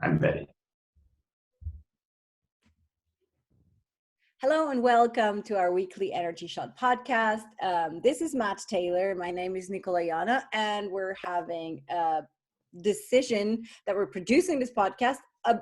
I'm ready. Hello and welcome to our weekly Energy Shot podcast. This is Matt Taylor. My name is Nicole, and we're having a decision that we're producing this podcast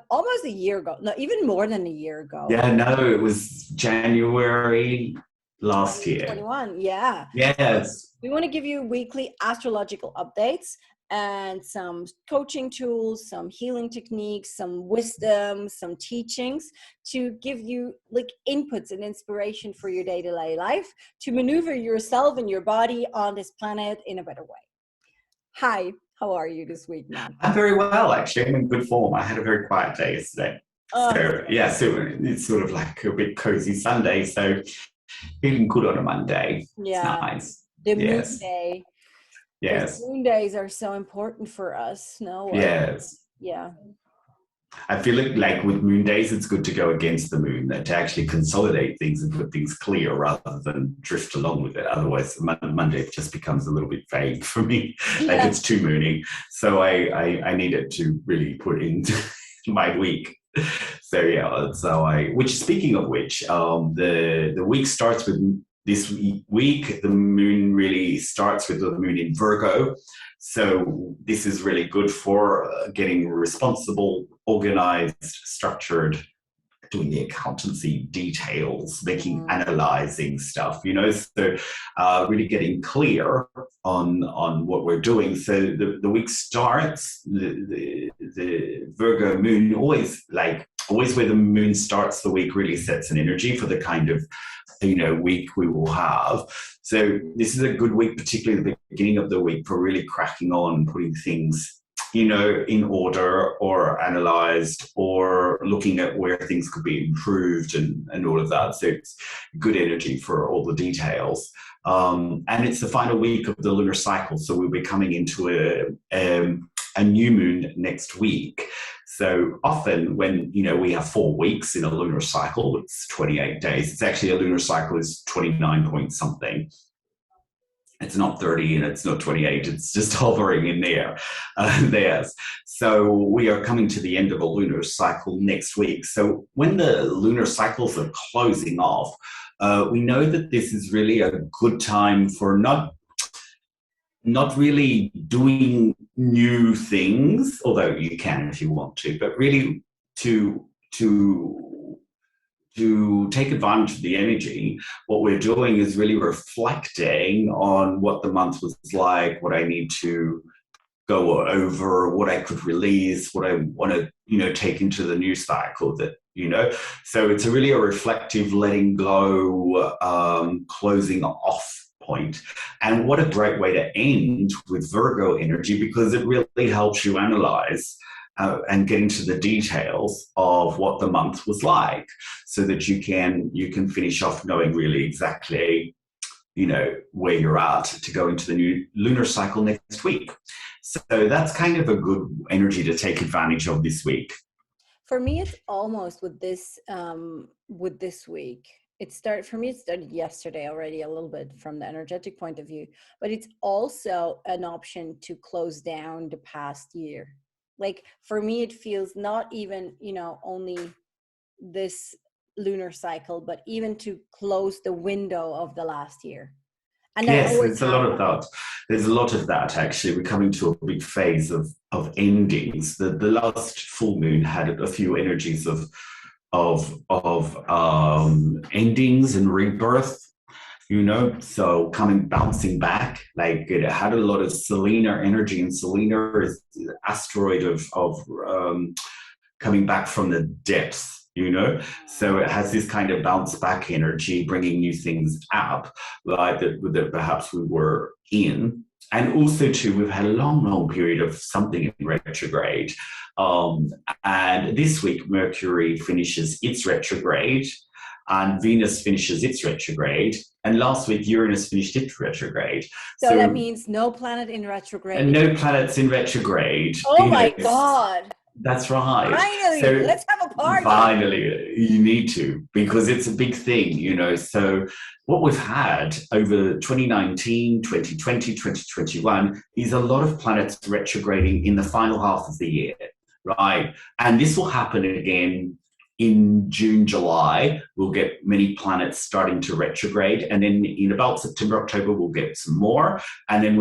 almost a year ago. No, even more than a year ago. Yeah, no, it was January last year. 2021, yeah. Yes. We want to give you weekly astrological updates and some coaching tools, some healing techniques, some wisdom, some teachings to give you like inputs and inspiration for your day-to-day life to maneuver yourself and your body on this planet in a better way. Hi, how are you this week, Matt? I'm very well, actually. I'm in good form. I had a very quiet day yesterday. So it's sort of like a bit cozy Sunday. So feeling good on a Monday. Yeah. It's nice. The moon day. Yes. Moon days are so important for us. No. Yes. Yeah. I feel like with moon days, it's good to go against the moon, to actually consolidate things and put things clear rather than drift along with it. Otherwise, Monday just becomes a little bit vague for me. Like it's too moony. So I needed to really put into my week. So yeah, which speaking of which, the week starts with this week. The moon really starts with the moon in Virgo. So this is really good for getting responsible, organized, structured, doing the accountancy details, analyzing stuff, so really getting clear on what we're doing. So the week starts, the Virgo moon, always where the moon starts the week really sets an energy for the kind of week we will have. So this is a good week, particularly the beginning of the week, for really cracking on, putting things in order or analyzed or looking at where things could be improved and all of that. So it's good energy for all the details. And it's the final week of the lunar cycle. So we'll be coming into a new moon next week. So often when, we have 4 weeks in a lunar cycle, it's 28 days. It's actually a lunar cycle is 29 point something. It's not 30 and it's not 28. It's just hovering in there. So we are coming to the end of a lunar cycle next week. So when the lunar cycles are closing off, we know that this is really a good time for not really doing new things, although you can if you want to, but really to take advantage of the energy. What we're doing is really reflecting on what the month was like, what I need to go over, what I could release, what I want to, take into the new cycle So it's really a reflective letting go, closing off point. And what a great way to end with Virgo energy, because it really helps you analyze and get into the details of what the month was like, so that you can finish off knowing really exactly, where you're at to go into the new lunar cycle next week. So that's kind of a good energy to take advantage of this week. For me, it's almost with this week. It started yesterday already, a little bit from the energetic point of view, but it's also an option to close down the past year. Like for me, it feels not even, only this lunar cycle, but even to close the window of the last year. And yes, there's a lot of that. There's a lot of that, actually. We're coming to a big phase of endings. The last full moon had a few energies of endings and rebirth, so bouncing back. Like it had a lot of Selena energy, and Selena is the asteroid of coming back from the depths. So it has this kind of bounce back energy, bringing new things up, like that perhaps we were in. And also, too, we've had a long period of something in retrograde. And this week, Mercury finishes its retrograde, and Venus finishes its retrograde. And last week, Uranus finished its retrograde. So that means no planet in retrograde. And no planets in retrograde. Oh, my God. That's right. Finally, so let's have a party. Finally, you need to, because it's a big thing, So what we've had over 2019, 2020, 2021 is a lot of planets retrograding in the final half of the year, Right. And this will happen again in June, July. We'll get many planets starting to retrograde. And then in about September, October, we'll get some more. And then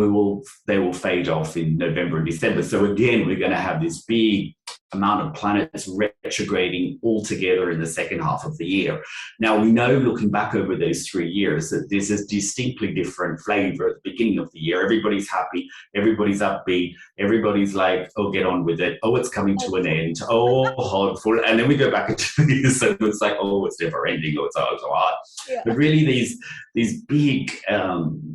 they will fade off in November and December. So again, we're going to have this big amount of planets retrograding all together in the second half of the year. Now, we know, looking back over those 3 years, that there's a distinctly different flavor at the beginning of the year. Everybody's happy, everybody's upbeat, everybody's like, oh, get on with it. Oh, it's coming to an end. Oh, hopeful. And then we go back into this, and it's like, oh, it's never ending. Oh, it's so hard. Yeah. But really, these big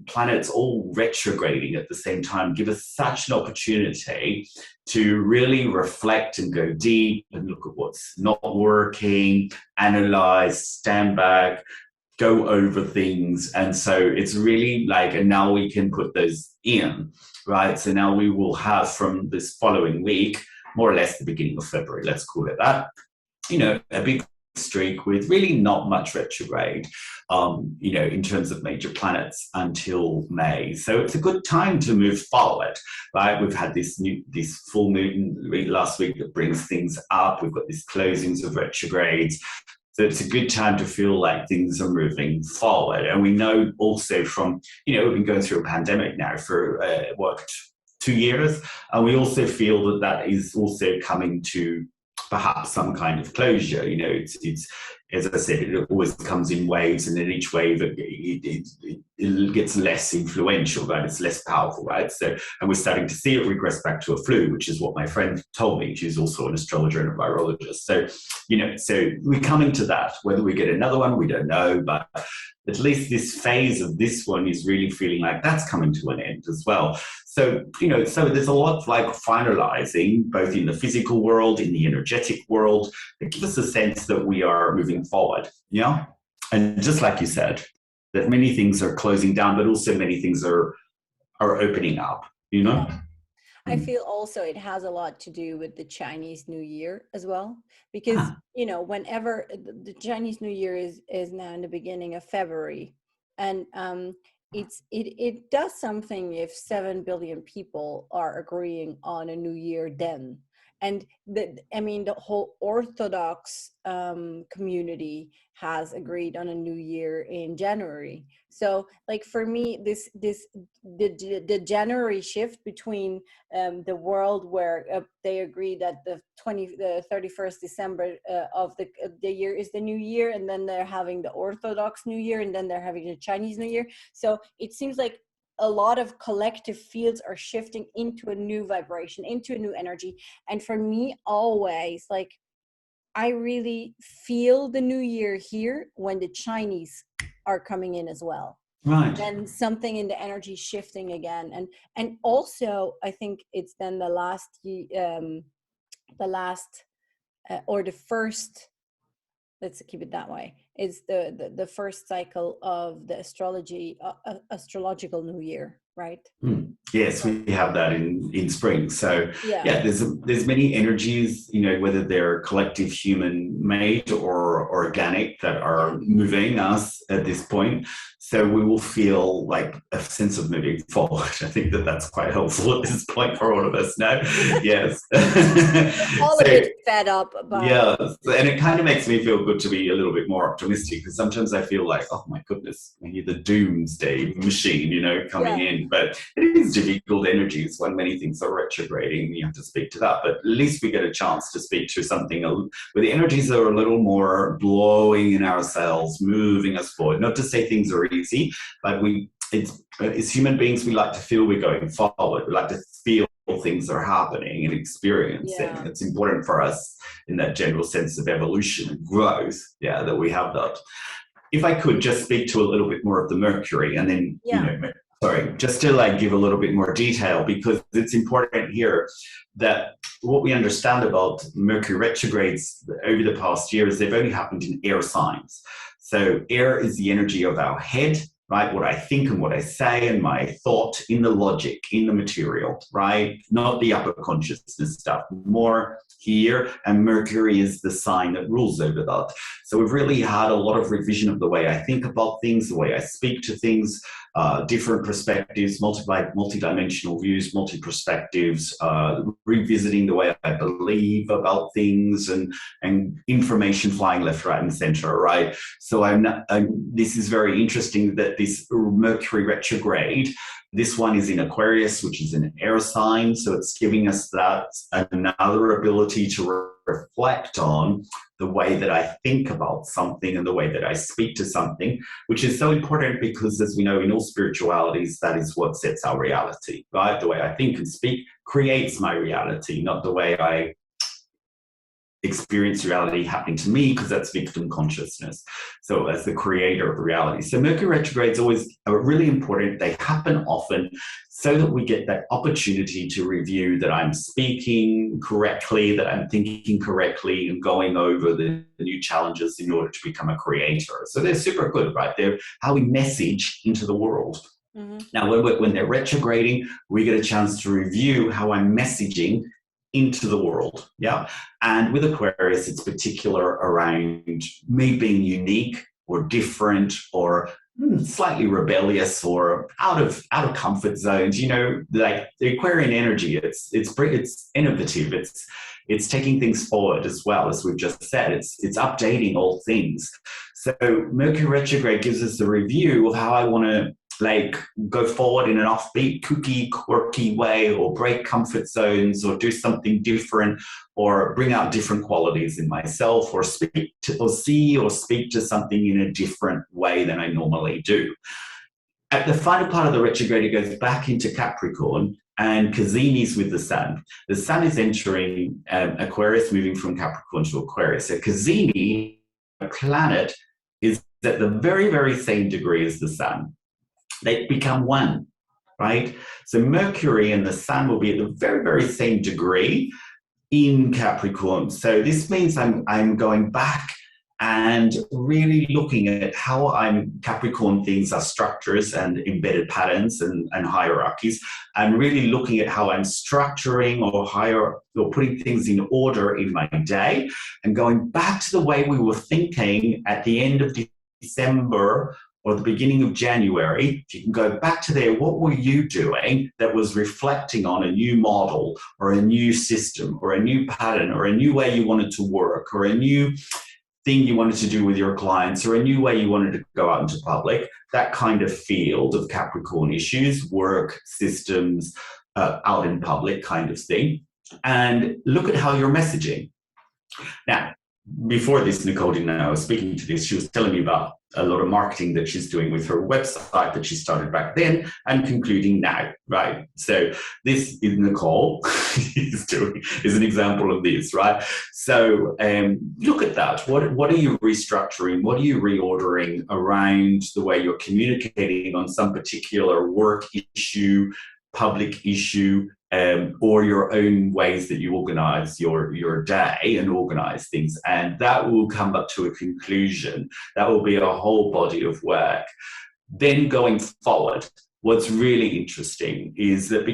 planets all retrograding at the same time give us such an opportunity to really reflect and go deep and look at what's not working, analyze, stand back, go over things. And so it's really like, and now we can put those in, right? So now we will have, from this following week, more or less the beginning of February, let's call it that, a big streak with really not much retrograde, in terms of major planets until May. So it's a good time to move forward, right? We've had this full moon last week that brings things up. We've got these closings of retrogrades. So it's a good time to feel like things are moving forward. And we know also from, we've been going through a pandemic now for, 2 years. And we also feel that is also coming to perhaps some kind of closure. It's as I said, it always comes in waves, and in each wave it gets less influential, right? It's less powerful, right? So, and we're starting to see it regress back to a flu, which is what my friend told me. She's also an astrologer and a virologist. So, so we're coming to that. Whether we get another one, we don't know, but at least this phase of this one is really feeling like that's coming to an end as well. So, so there's a lot like finalizing, both in the physical world, in the energetic world, that gives us a sense that we are moving forward, yeah? And just like you said, that many things are closing down, but also many things are opening up, Yeah. I feel also it has a lot to do with the Chinese New Year as well, because, whenever the Chinese New Year is now in the beginning of February, and it does something if 7 billion people are agreeing on a new year then. And the whole Orthodox community has agreed on a new year in January. So, like, for me, the January shift between the world where they agree that the 31st December of the year is the new year, and then they're having the Orthodox New Year, and then they're having the Chinese New Year. So it seems like a lot of collective fields are shifting into a new vibration, into a new energy. And for me, always, like, I really feel the new year here when the Chinese are coming in as well. Right. And something in the energy shifting again. And also, I think it's then the first, let's keep it that way, is the first cycle of the astrological new year, right? Yes, we have that in spring. So yeah, there's many energies, whether they're collective human made or organic, that are moving us at this point. So we will feel like a sense of moving forward. I think that's quite helpful at this point for all of us now. Yes. All a bit fed up. Yeah, and it kind of makes me feel good to be a little bit more optimistic, because sometimes I feel like, oh my goodness, I hear the doomsday machine, coming in. But it is difficult energies when many things are retrograding. You have to speak to that. But at least we get a chance to speak to something where the energies are a little more blowing in our sails, moving us forward. Not to say things are easy, but as human beings, we like to feel we're going forward. We like to feel things are happening and experiencing. It's important for us in that general sense of evolution and growth, that we have that. If I could just speak to a little bit more of the Mercury, and then, just to give a little bit more detail, because it's important here that what we understand about Mercury retrogrades over the past years, they've only happened in air signs. So air is the energy of our head, right? What I think and what I say and my thought in the logic, in the material, right? Not the upper consciousness stuff, more here. And Mercury is the sign that rules over that. So we've really had a lot of revision of the way I think about things, the way I speak to things, different perspectives, multi-dimensional views, multi-perspectives, revisiting the way I believe about things, and information flying left, right, and center, right? So this is very interesting that this Mercury retrograde, this one is in Aquarius, which is an air sign. So it's giving us that another ability to reflect on the way that I think about something and the way that I speak to something, which is so important because, as we know, in all spiritualities, that is what sets our reality, right? The way I think and speak creates my reality, not the way I experience reality happening to me, because that's victim consciousness. So as the creator of reality. So Mercury retrogrades always are really important. They happen often so that we get that opportunity to review that I'm speaking correctly, that I'm thinking correctly, and going over the new challenges in order to become a creator. So they're super good, right? They're how we message into the world. Mm-hmm. Now, when they're retrograding, we get a chance to review how I'm messaging into the world. Yeah. And with Aquarius, it's particular around me being unique or different or slightly rebellious or out of comfort zones. You know, like the Aquarian energy, it's innovative. It's taking things forward as well, as we've just said. It's updating all things. So Mercury retrograde gives us a review of how I want to go forward in an offbeat, kooky, quirky way, or break comfort zones, or do something different, or bring out different qualities in myself, or speak to something in a different way than I normally do. At the final part of the retrograde, it goes back into Capricorn, and kazimi's with the sun. The sun is entering Aquarius, moving from Capricorn to Aquarius. So kazimi, a planet, is at the very, very same degree as the sun. They become one, right? So Mercury and the sun will be at the very, very same degree in Capricorn. So this means I'm going back and really looking at how Capricorn things are structures and embedded patterns and hierarchies. I'm really looking at how I'm structuring or putting things in order in my day, and going back to the way we were thinking at the end of December or the beginning of January. If you can go back to there, what were you doing that was reflecting on a new model or a new system or a new pattern or a new way you wanted to work or a new thing you wanted to do with your clients or a new way you wanted to go out into public? That kind of field of Capricorn issues, work, systems, out in public kind of thing. And look at how you're messaging. Now, before this, Nicole didn't know I was speaking to this. She was telling me about a lot of marketing that she's doing with her website that she started back then and concluding now, right? So this is Nicole is an example of this, right? So look at that. What are you restructuring? What are you reordering around the way you're communicating on some particular work issue, public issue, or your own ways that you organize your day and organize things? And that will come up to a conclusion. That will be a whole body of work. Then going forward, what's really interesting is that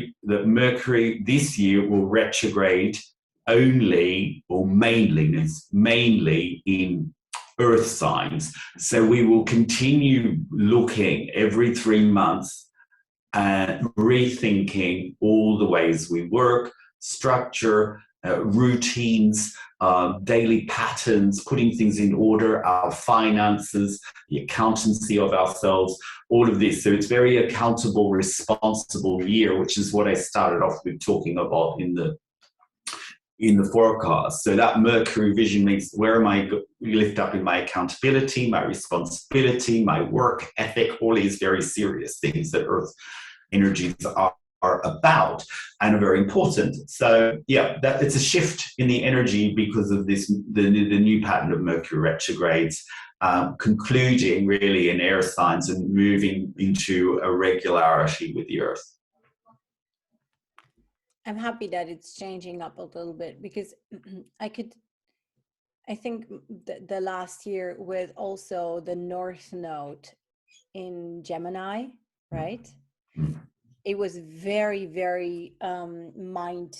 Mercury this year will retrograde only or mainly in earth signs. So we will continue looking every 3 months and rethinking all the ways we work, structure, routines, daily patterns, putting things in order, our finances, the accountancy of ourselves, all of this. So it's very accountable, responsible year, which is what I started off with talking about in the forecast. So that Mercury vision means where am I lift up in my accountability, my responsibility, my work ethic, all these very serious things that Earth energies are about and are very important. So yeah, it's a shift in the energy because of this, the new pattern of Mercury retrogrades, concluding really in air signs and moving into a regularity with the Earth. I'm happy that it's changing up a little bit, because I think the last year with also the North Node in Gemini, right? Mm. It was very, very mind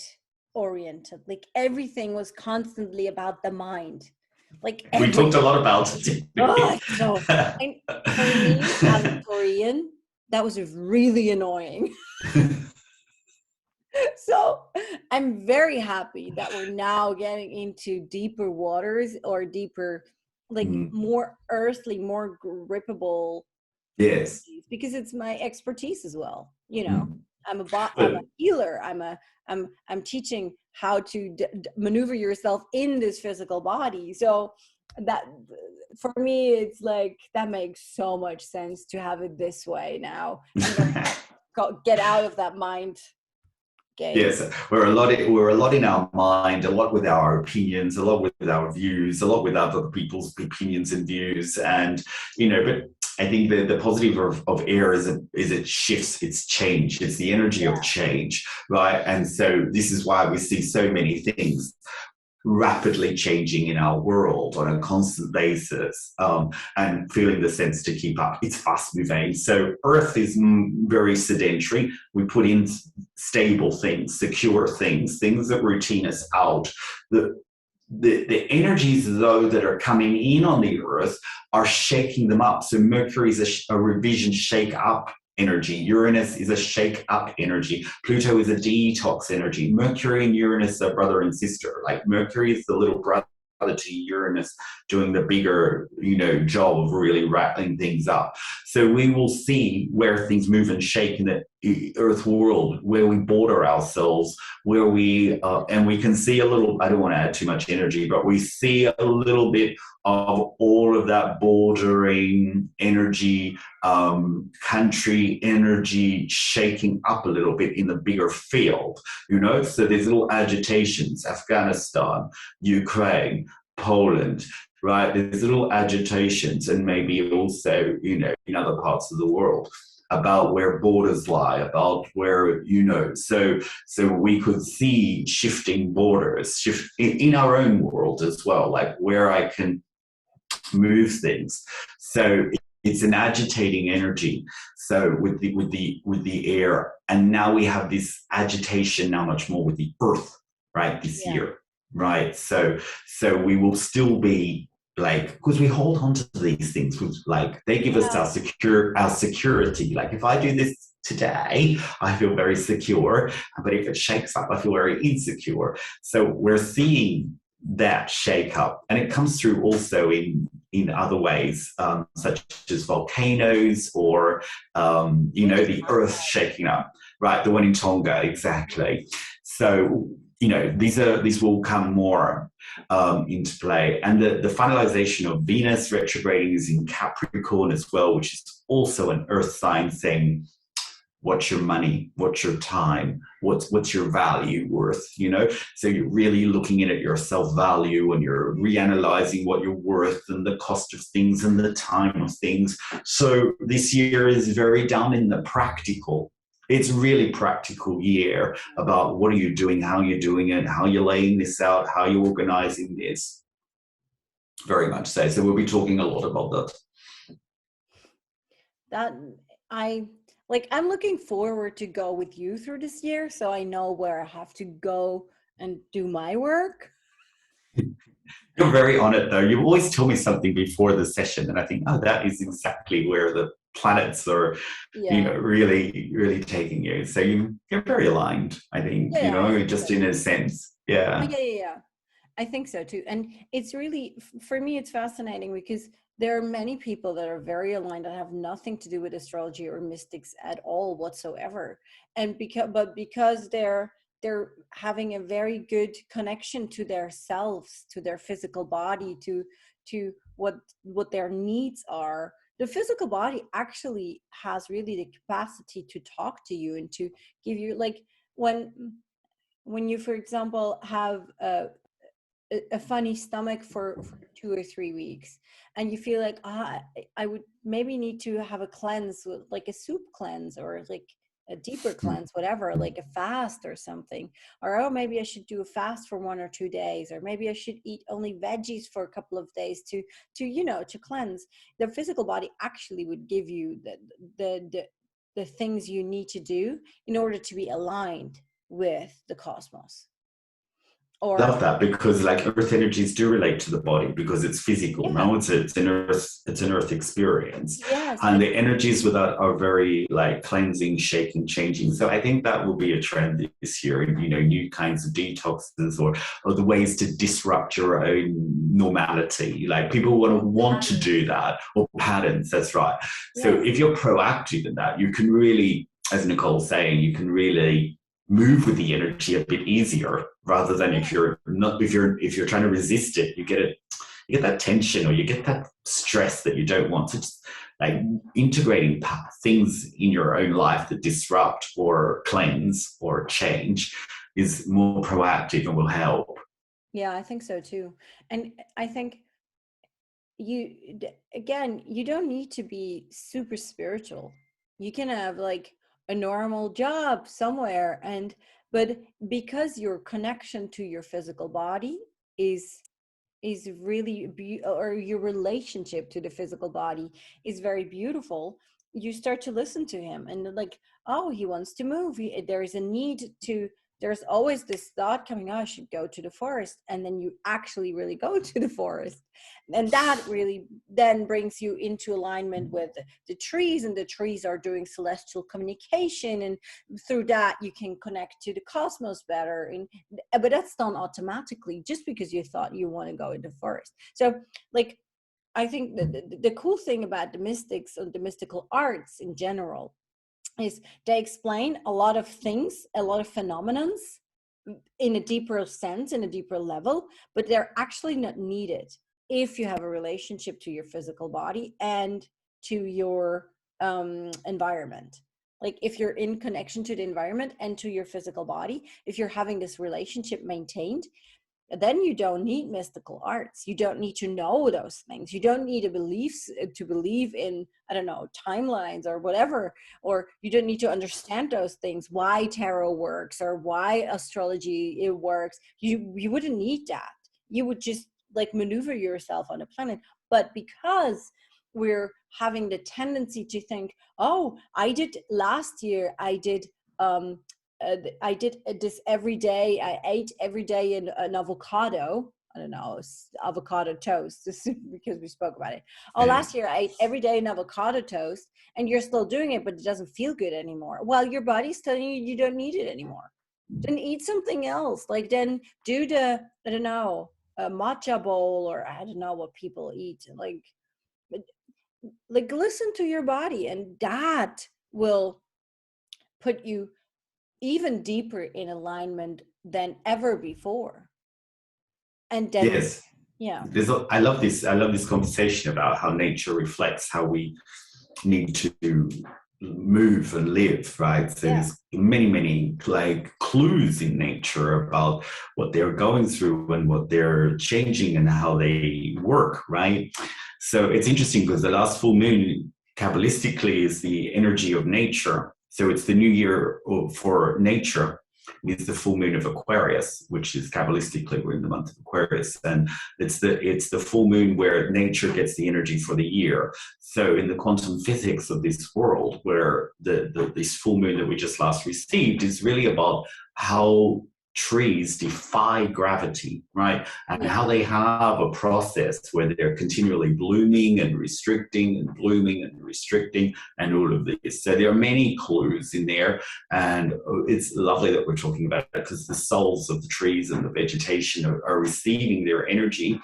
oriented. Like everything was constantly about the mind. Like We talked a everything. lot about it, didn't Oh, we? so, and for me as a Korean, that was really annoying. So I'm very happy that we're now getting into deeper waters, or deeper, like Mm. more earthly, more grippable Yes. energies, because it's my expertise as well. You know, Mm. I'm a But healer. I'm teaching how to maneuver yourself in this physical body. So that, for me, it's like that makes so much sense to have it this way now. I'm gonna get out of that mind game. yes, we're a lot in our mind, a lot with our opinions, a lot with our views, a lot with other people's opinions and views, and but I think the positive of air is it shifts, it's change, it's the energy of change, right? And so this is why we see so many things rapidly changing in our world on a constant basis, and feeling the sense to keep up. It's fast moving. So Earth is very sedentary. We put in stable things, secure things, things that routine us out. The energies, though, that are coming in on the Earth are shaking them up. So Mercury is a revision, shake up energy. Uranus is a shake up energy. Pluto is a detox energy. Mercury and Uranus are brother and sister. Like Mercury is the little brother to Uranus, doing the bigger, job of really rattling things up. So we will see where things move and shake in the Earth world, where we border ourselves, where and we can see a little, I don't want to add too much energy, but we see a little bit of all of that bordering energy, country energy shaking up a little bit in the bigger field, so there's little agitations, Afghanistan, Ukraine, Poland, right? There's little agitations, and maybe also, in other parts of the world, about where borders lie, about where, so we could see shifting borders shift in our own world as well, like where I can move things. So it's an agitating energy. So with the air, and now we have this agitation now much more with the Earth, right? This year, right? So we will still be like, because we hold on to these things, with like they give us our security. Like if I do this today, I feel very secure, but if it shakes up, I feel very insecure. So we're seeing that shake up, and it comes through also in other ways, such as volcanoes, or the Earth shaking up, right? The one in Tonga, exactly. So these will come more into play, and the finalization of Venus retrograding is in Capricorn as well, which is also an Earth sign saying, what's your money, what's your time, what's your value worth, so you're really looking in at your self-value, and you're reanalyzing what you're worth, and the cost of things, and the time of things. So this year is very down in the practical. It's really practical year about what are you doing, how you're doing it, how you're laying this out, how you're organizing this. Very much so. So we'll be talking a lot about that. I'm looking forward to go with you through this year, so I know where I have to go and do my work. You're very on it, though. You always tell me something before the session, and I think, oh, that is exactly where the planets are, really, really taking you. So you're very aligned, I think, just in a sense. Yeah. Yeah. I think so too. And it's really, for me, it's fascinating because there are many people that are very aligned that have nothing to do with astrology or mystics at all whatsoever. And because they're having a very good connection to their selves, to their physical body, to what their needs are. The physical body actually has really the capacity to talk to you and to give you, like, when you, for example, have a funny stomach for 2 or 3 weeks, and you feel like I would maybe need to have a cleanse, like a soup cleanse, or like a deeper cleanse, whatever, like a fast or something, or oh, maybe I should do a fast for 1 or 2 days, or maybe I should eat only veggies for a couple of days to to cleanse. The physical body actually would give you the things you need to do in order to be aligned with the cosmos. Or Love that, because like earth energies do relate to the body because it's physical. yeah, No, it's an earth experience, yes, and the energies with that are very like cleansing, shaking, changing. So I think that will be a trend this year, and new kinds of detoxes or the ways to disrupt your own normality. Like people want to do that, or patterns. That's right. So yeah, if you're proactive in that, you can really, as Nicole's saying, you can really move with the energy a bit easier, rather than yeah, if you're trying to resist it, you get that tension, or you get that stress that you don't want. So just like integrating things in your own life that disrupt or cleanse or change is more proactive and will help. yeah, I think so too. And I think again, you don't need to be super spiritual. You can have like a normal job somewhere, but because your connection to your physical body is really or your relationship to the physical body is very beautiful, you start to listen to him, and like, oh, he wants to move, there is a need to, there's always this thought coming, oh, I should go to the forest, and then you actually really go to the forest, and that really then brings you into alignment with the trees, and the trees are doing celestial communication, and through that you can connect to the cosmos better, and but that's done automatically just because you thought you want to go in the forest. So like, I think the cool thing about the mystics and the mystical arts in general is they explain a lot of things, a lot of phenomenons in a deeper sense, in a deeper level, but they're actually not needed if you have a relationship to your physical body and to your environment. Like if you're in connection to the environment and to your physical body, if you're having this relationship maintained, then you don't need mystical arts. You don't need to know those things. You don't need to believe in, I don't know, timelines or whatever, or you don't need to understand those things, why tarot works or why astrology it works. You wouldn't need that. You would just like maneuver yourself on a planet. But because we're having the tendency to think, oh, I did last year, I did this every day. I ate every day an avocado. I don't know, avocado toast. This is because we spoke about it. Oh, Yeah. last year I ate every day an avocado toast, and you're still doing it, but it doesn't feel good anymore. Well, your body's telling you you don't need it anymore. Then eat something else. Like then do I don't know, a matcha bowl, or I don't know what people eat. Like listen to your body, and that will put you even deeper in alignment than ever before. And then, Yes. yeah, I love this conversation about how nature reflects how we need to move and live, right? So yeah, there's many like clues in nature about what they're going through and what they're changing and how they work, right? So it's interesting because the last full moon kabbalistically is the energy of nature. So it's the new year for nature. It's the full moon of Aquarius, which is kabbalistically we're in the month of Aquarius, and it's the full moon where nature gets the energy for the year. So in the quantum physics of this world, where this full moon that we just last received is really about how trees defy gravity, right? And yeah, how they have a process where they're continually blooming and restricting and blooming and restricting and all of this. So there are many clues in there, and it's lovely that we're talking about it because the souls of the trees and the vegetation are receiving their energy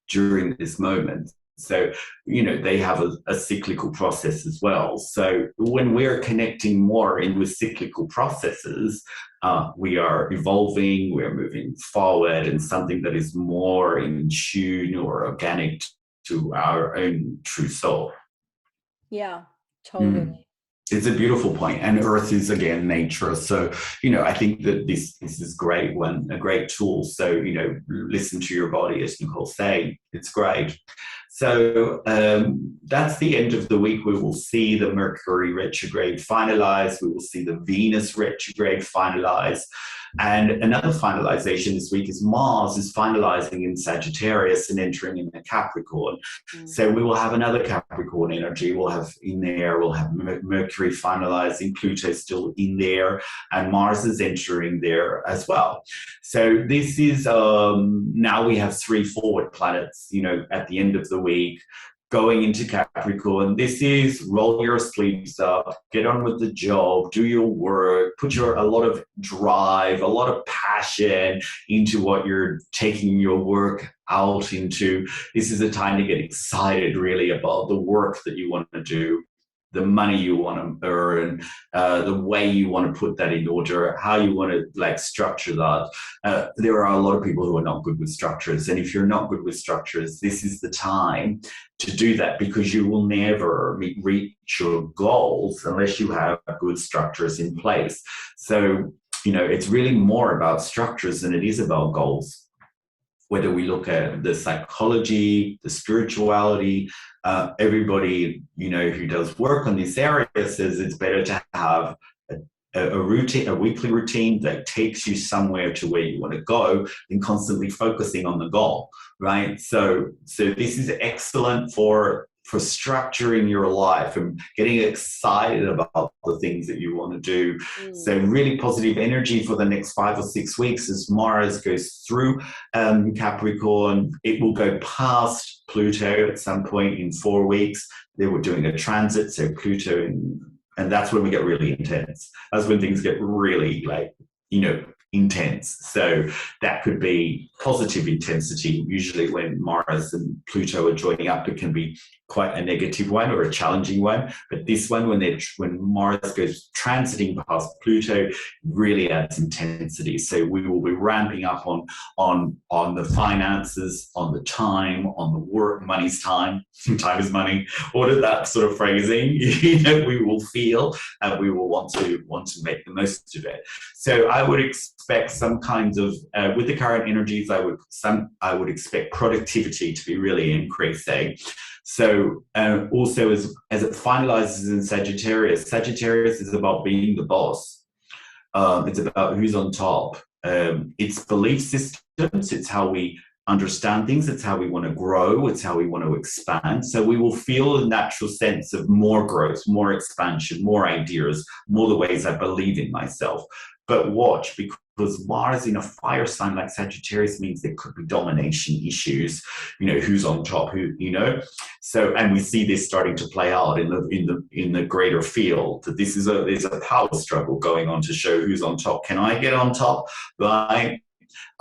during this moment. So, they have a cyclical process as well. So when we're connecting more in with cyclical processes, we are evolving, we're moving forward, and something that is more in tune or organic to our own true soul. yeah, totally. Mm. It's a beautiful point, and Earth is again nature. So I think that this is great one, a great tool. So listen to your body, as Nicole say. It's great. So that's the end of the week. We will see the Mercury retrograde finalize. We will see the Venus retrograde finalize. And another finalization this week is Mars is finalizing in Sagittarius and entering in the Capricorn. So we will have another Capricorn energy. We'll have Mercury finalizing, Pluto still in there, and Mars is entering there as well. So this is now we have 3 forward planets, at the end of the week going into Capricorn. This is roll your sleeves up, get on with the job, do your work, put a lot of drive, a lot of passion into what you're taking your work out into. This is a time to get excited really about the work that you want to do, the money you want to earn, the way you want to put that in order, how you want to structure that. There are a lot of people who are not good with structures. And if you're not good with structures, this is the time to do that, because you will never reach your goals unless you have good structures in place. So, it's really more about structures than it is about goals. Whether we look at the psychology, the spirituality, everybody, who does work on this area says it's better to have a routine, a weekly routine that takes you somewhere to where you want to go than constantly focusing on the goal, right? So this is excellent for structuring your life and getting excited about the things that you want to do. So really positive energy for the next 5 or 6 weeks as Mars goes through Capricorn. It will go past Pluto at some point in 4 weeks. They were doing a transit, so Pluto, and that's when we get really intense. That's when things get really intense. So that could be positive intensity. Usually when Mars and Pluto are joining up, it can be quite a negative one or a challenging one. But this one, when Mars goes transiting past Pluto, really adds intensity. So we will be ramping up on the finances, on the time, on the work. Money's time. Time is money. All of that sort of phrasing. We will feel, and we will want to make the most of it. So I would expect some kinds of with the current energies, I would expect productivity to be really increasing. So also as it finalizes in Sagittarius is about being the boss. It's about who's on top. It's belief systems. It's how we understand things. It's how we want to grow. It's how we want to expand. So we will feel a natural sense of more growth, more expansion, more ideas, more the ways I believe in myself. But watch, because Mars in a fire sign like Sagittarius means there could be domination issues, who's on top, So, and we see this starting to play out in the greater field, that there's a power struggle going on to show who's on top. Can I get on top? Right?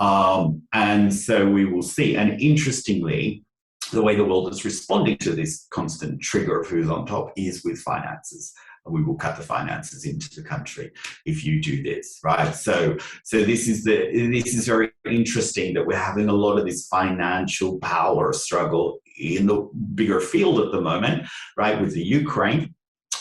And so we will see. And interestingly, the way the world is responding to this constant trigger of who's on top is with finances. We will cut the finances into the country if you do this, right? So this is very interesting that we're having a lot of this financial power struggle in the bigger field at the moment, right? With the Ukraine,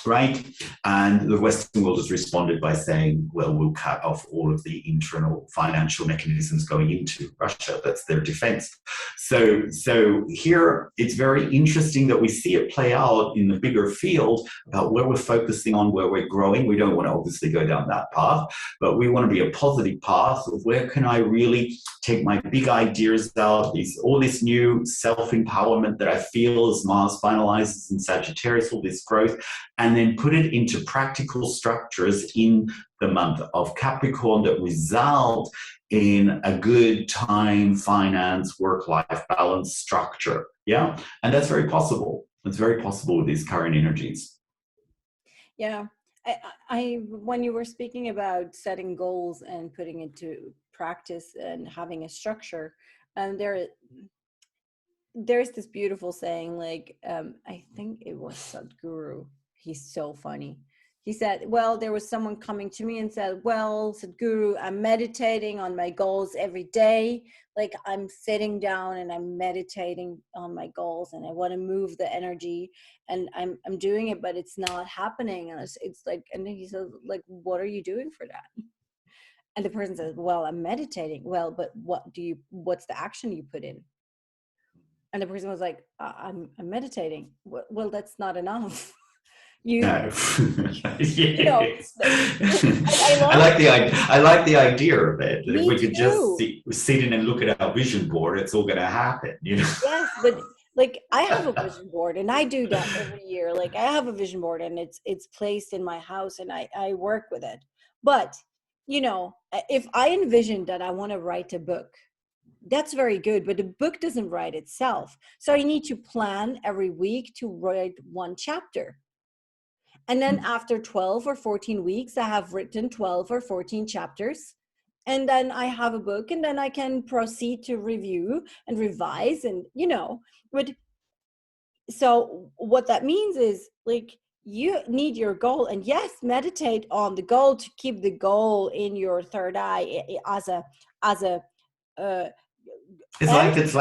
right? And the Western world has responded by saying, well, we'll cut off all of the internal financial mechanisms going into Russia. That's their defense. So here it's very interesting that we see it play out in the bigger field about where we're focusing on, where we're growing. We don't want to obviously go down that path, but we want to be a positive path of where can I really take my big ideas out, all this new self-empowerment that I feel as Mars finalizes in Sagittarius, all this growth, and then put it into practical structures in the month of Capricorn that result in a good time, finance, work-life balance structure. Yeah, and that's very possible. It's very possible with these current energies. Yeah, I when you were speaking about setting goals and putting into practice and having a structure, there's this beautiful saying, I think it was Sadhguru. He's so funny. He said, well, there was someone coming to me and said, well, Sadhguru, I'm meditating on my goals every day. Like I'm sitting down and I'm meditating on my goals and I want to move the energy and I'm doing it, but it's not happening. And it's like, and he says, like, what are you doing for that? And the person says, well, I'm meditating. Well, but what's the action you put in? And the person was like, I'm meditating. Well, that's not enough. No. You know, Yes. I I like the idea of it. That if me we could just too. sit in and look at our vision board, it's all going to happen, you know. Yes, but like I have a vision board and I do that every year. Like I have a vision board and it's placed in my house and I work with it. But, you know, if I envision that I want to write a book, that's very good, but the book doesn't write itself. So I need to plan every week to write one chapter. And then after 12 or 14 weeks, I have written 12 or 14 chapters. And then I have a book and then I can proceed to review and revise and, you know, but so what that means is like you need your goal and yes, meditate on the goal to keep the goal in your third eye as a, uh, It's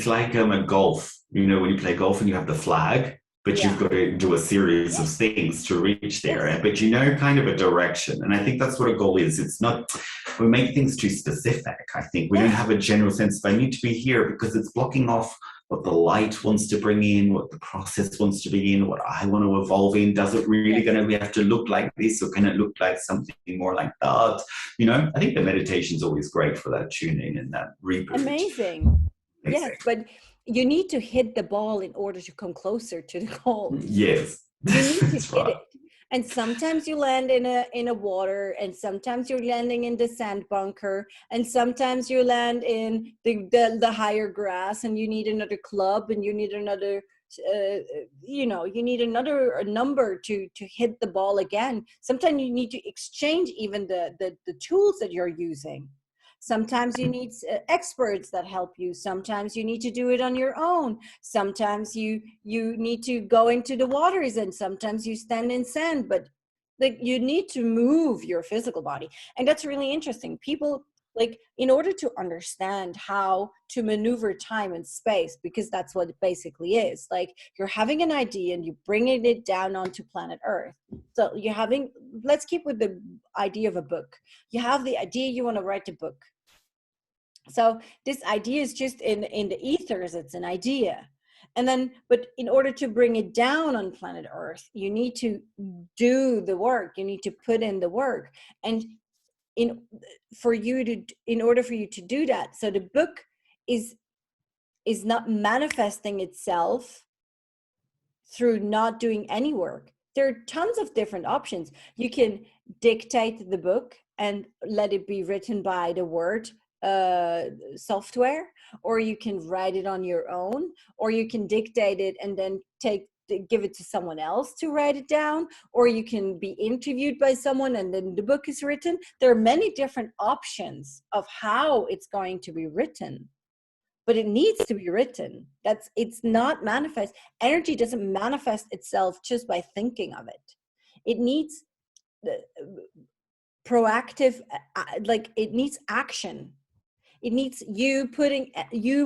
like a golf. You know, when you play golf and you have the flag, but yeah, you've got to do a series of things to reach there. yes, But you know, kind of a direction. And I think that's what a goal is. It's not, we make things too specific. I think we don't yes. have a general sense of I need to be here because it's blocking off what the light wants to bring in, what the process wants to be in, what I want to evolve in. Does it really Yes. going to have to look like this or can it look like something more like that? You know, I think the meditation is always great for that tuning and that reboot. Amazing. Yes, but you need to hit the ball in order to come closer to the goal. Yes. You need to That's hit right. it. And sometimes you land in a water, and sometimes you're landing in the sand bunker, and sometimes you land in the higher grass, and you need another club, and you need another, you know, you need another number to hit the ball again. Sometimes you need to exchange even the tools that you're using. Sometimes you need experts that help you. Sometimes you need to do it on your own. Sometimes you need to go into the waters and sometimes you stand in sand, but like you need to move your physical body. And that's really interesting. People, like, in order to understand how to maneuver time and space, because that's what it basically is, like you're having an idea and you're bringing it down onto planet Earth. So you're having, let's keep with the idea of a book. You have the idea, you want to write a book. So this idea is just in the ethers, it's an idea. And then, but in order to bring it down on planet Earth, you need to do the work, you need to put in the work. And in order for you to do that, so the book is not manifesting itself through not doing any work. There are tons of different options. You can dictate the book and let it be written by the word software, or you can write it on your own, or you can dictate it and then give it to someone else to write it down, or you can be interviewed by someone and then the book is written. There are many different options of how it's going to be written, but it needs to be written. It's not manifest. Energy doesn't manifest itself just by thinking of it. It needs proactive, like it needs action. It needs you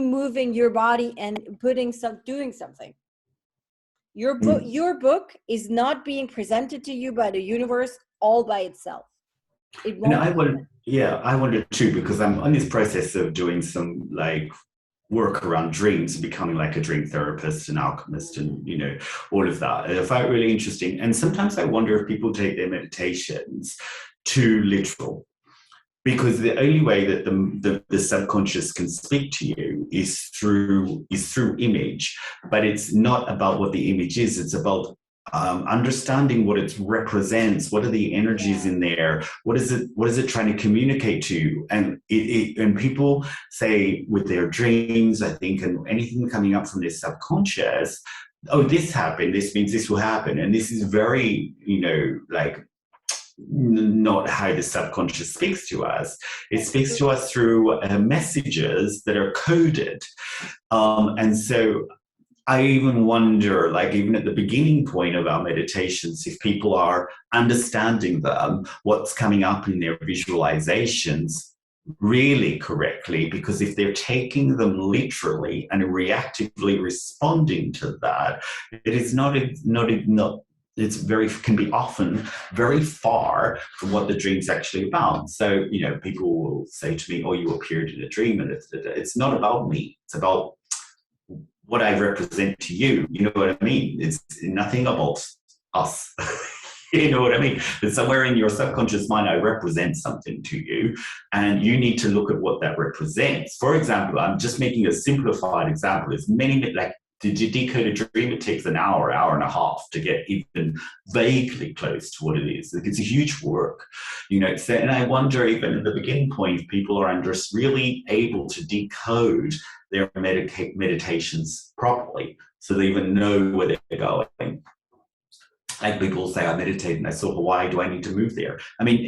moving your body and doing something. Your book is not being presented to you by the universe all by itself. It won't. I wonder too, because I'm on this process of doing some like work around dreams, becoming like a dream therapist, an alchemist, and you know, all of that. And I find it really interesting. And sometimes I wonder if people take their meditations too literal. Because the only way that the subconscious can speak to you is through image, but it's not about what the image is. It's about understanding what it represents. What are the energies in there? What is it trying to communicate to you? And and people say with their dreams, I think, and anything coming up from their subconscious, oh, this happened. This means this will happen, and this is very, you know, like, not how the subconscious speaks to us. It speaks to us through messages that are coded. And so I even wonder, like, even at the beginning point of our meditations, if people are understanding them, what's coming up in their visualizations really correctly, because if they're taking them literally and reactively responding to that, it is not it's very can be often very far from what the dream's actually about. So, people will say to me, "Oh, you appeared in a dream," and it's not about me. It's about what I represent to you. You know what I mean? It's nothing about us. You know what I mean? But somewhere in your subconscious mind, I represent something to you, and you need to look at what that represents. For example, I'm just making a simplified example. There's many, like, to decode a dream, it takes an hour, hour and a half to get even vaguely close to what it is. It's a huge work, So, and I wonder, even at the beginning point, if people are just really able to decode their meditations properly, so they even know where they're going. Like, people say, I meditate and I saw Hawaii, do I need to move there? I mean,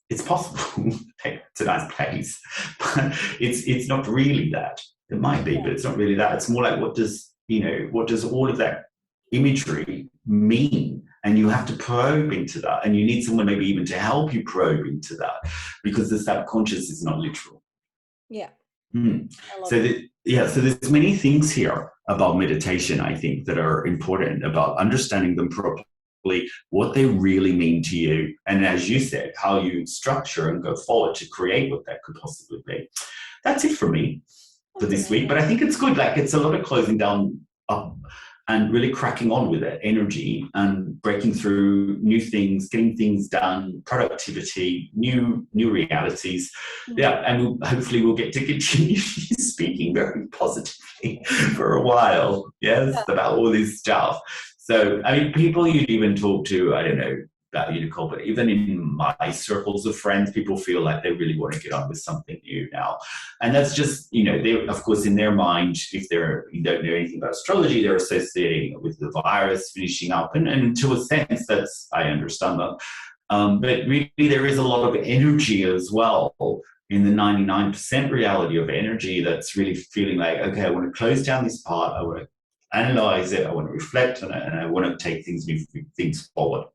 it's possible. It's a nice place, but it's not really that. It might be, but it's not really that. It's more like, what does all of that imagery mean? And you have to probe into that, and you need someone maybe even to help you probe into that, because the subconscious is not literal. Yeah. So there's many things here about meditation, I think, that are important about understanding them properly, what they really mean to you, and as you said, how you structure and go forward to create what that could possibly be. That's it for me for this week, but I think it's good. Like, it's a lot of closing down up and really cracking on with that energy and breaking through new things, getting things done, productivity, new realities. Yeah, and hopefully we'll get to continue speaking very positively for a while, yes, about all this stuff. So, I mean, people you'd even talk to, I don't know about you, Nicole, but even in my circles of friends, people feel like they really want to get on with something new now. And that's just, they, of course, in their mind, if you don't know anything about astrology, they're associating it with the virus finishing up. And to a sense, I understand that. But really, there is a lot of energy as well in the 99% reality of energy that's really feeling like, okay, I want to close down this part. I want to analyze it. I want to reflect on it, and I want to take things forward.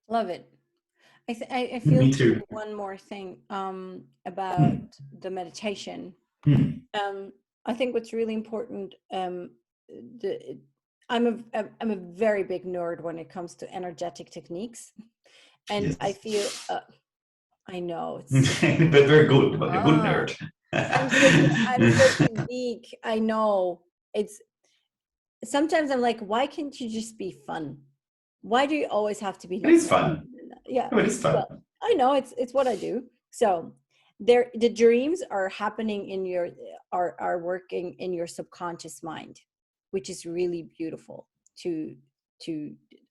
Love it. I feel Me too. one more thing about the meditation. I think what's really important. I'm a very big nerd when it comes to energetic techniques, and yes. I feel I know it's but very good. But a good nerd. I'm such a geek. I know it's. Sometimes I'm like, why can't you just be fun? Why do you always have to be? It is fun. Yeah, it is fun. Well, I know it's what I do. So the dreams are happening in your are working in your subconscious mind, which is really beautiful.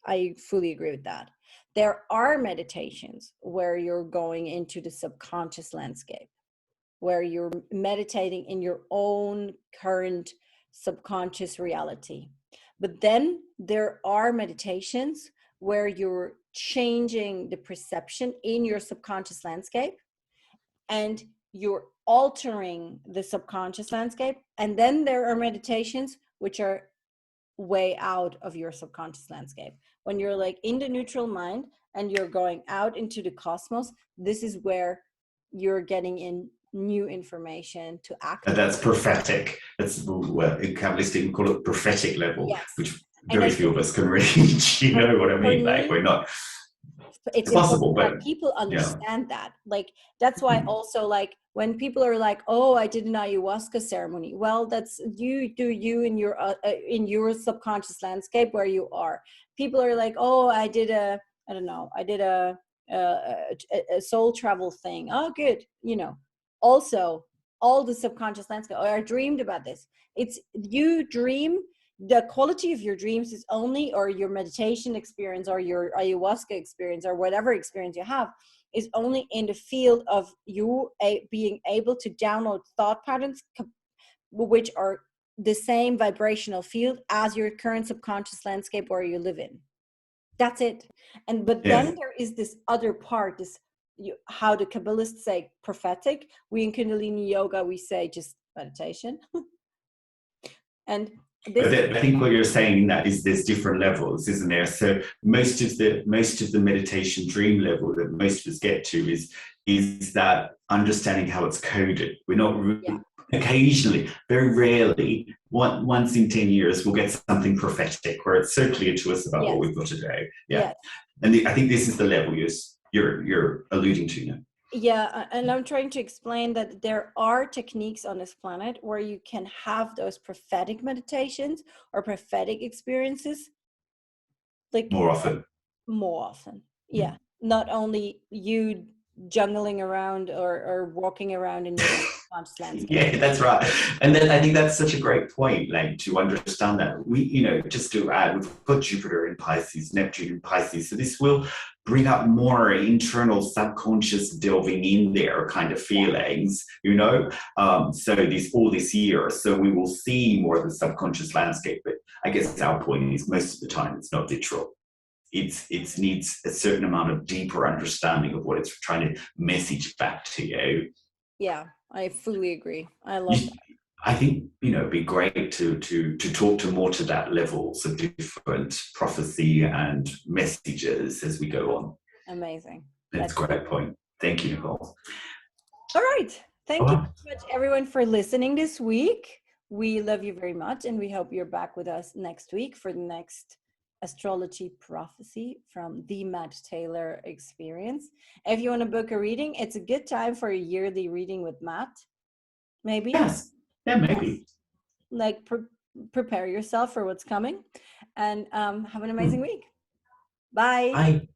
I fully agree with that. There are meditations where you're going into the subconscious landscape, where you're meditating in your own current subconscious reality. But then there are meditations where you're changing the perception in your subconscious landscape, and you're altering the subconscious landscape. And then there are meditations which are way out of your subconscious landscape. When you're like in the neutral mind and you're going out into the cosmos, this is where you're getting in new information to act. And that's prophetic. That's, well, in Kabbalistic we call it prophetic level, yes. Which very few of us can reach. You know what I mean? Like, we're not. It's possible, but people understand that. Like, that's why also, like, when people are like, "Oh, I did an ayahuasca ceremony," well, that's you do you in your subconscious landscape where you are. People are like, "Oh, I did a soul travel thing." Oh, good. Also, all the subconscious landscape. Oh, I dreamed about this. It's you dream. The quality of your dreams is only, or your meditation experience or your ayahuasca experience or whatever experience you have, is only in the field of you being able to download thought patterns which are the same vibrational field as your current subconscious landscape where you live in. That's it. But then there is this other part, how the Kabbalists say prophetic. We in Kundalini yoga, we say just meditation. And But this, I think what you're saying that is there's different levels, isn't there? So most of the meditation dream level that most of us get to is that understanding how it's coded. We're not yeah, occasionally, very rarely, once in 10 years, we'll get something prophetic where it's so clear to us about what yes, we've got today. Yeah, yes. and I think this is the level you're alluding to now. Yeah, and I'm trying to explain that there are techniques on this planet where you can have those prophetic meditations or prophetic experiences like More often. more often. Mm. Yeah, not only you jungling around or walking around in your conscious landscape. Yeah, that's right. And then I think that's such a great point, like to understand that we, just to add, we've got Jupiter in Pisces, Neptune in Pisces. So this will bring up more internal subconscious delving in there kind of feelings, so all this year. So we will see more of the subconscious landscape. But I guess our point is most of the time it's not literal. It needs a certain amount of deeper understanding of what it's trying to message back to you. Yeah, I fully agree. I love that. I think it'd be great to talk to more to that levels of different prophecy and messages as we go on. Amazing. That's a great point. Thank you, Nicole. All right. Thank you Oh, very much, everyone, for listening this week. We love you very much, and we hope you're back with us next week for the next astrology prophecy from the Matt Taylor Experience. If you want to book a reading, it's a good time for a yearly reading with Matt. Maybe. yes. Yeah, maybe. Like prepare yourself for what's coming, and have an amazing week. Bye. Bye.